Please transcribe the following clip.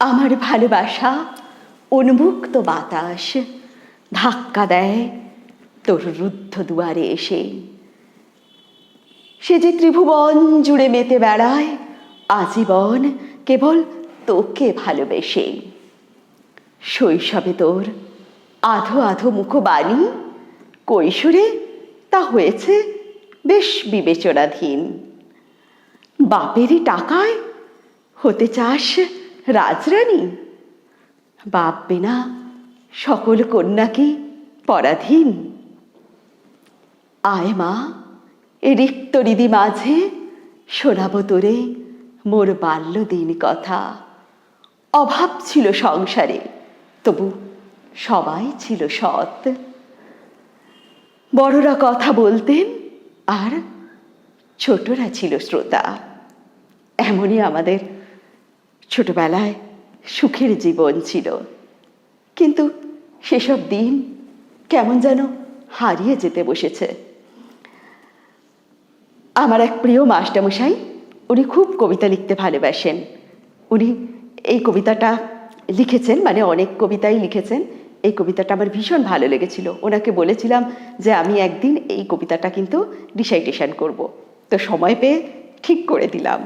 আমার ভালোবাসা উন্মুক্ত বাতাস ধাক্কা দেয় তোর রুদ্ধ দুয়ারে এসে। সে যে ত্রিভুবন জুড়ে মেতে বেড়ায় আজীবন কেবল তোকে ভালোবেসে। শৈশবে তোর আধো আধো মুখবাণী, কৈশোরে তা হয়েছে বেশ বিবেচনাধীন। বাপেরই টাকায় হতে চাস রাজরানী, বাপ বিনা সকল কন্যা কি পরাধীন? আয় মা, এ রিক্ত হৃদি মাঝে শোনাবো তোরে মোর বাল্যদিন কথা। অভাব ছিল সংসারে, তবু সবাই ছিল সৎ। বড়রা কথা বলতেন আর ছোটরা ছিল শ্রোতা। এমনই আমাদের ছোটবেলায় সুখের জীবন ছিল, কিন্তু সেসব দিন কেমন যেন হারিয়ে যেতে বসেছে। আমার এক প্রিয় মাস্টারমশাই, উনি খুব কবিতা লিখতে ভালোবাসেন। উনি এই কবিতাটা লিখেছেন, মানে অনেক কবিতাই লিখেছেন। এই কবিতাটা আমার ভীষণ ভালো লেগেছিল। ওনাকে বলেছিলাম যে আমি একদিন এই কবিতাটা কিন্তু রিসাইটেশন করব, তো সময় পেয়ে ঠিক করে দিলাম।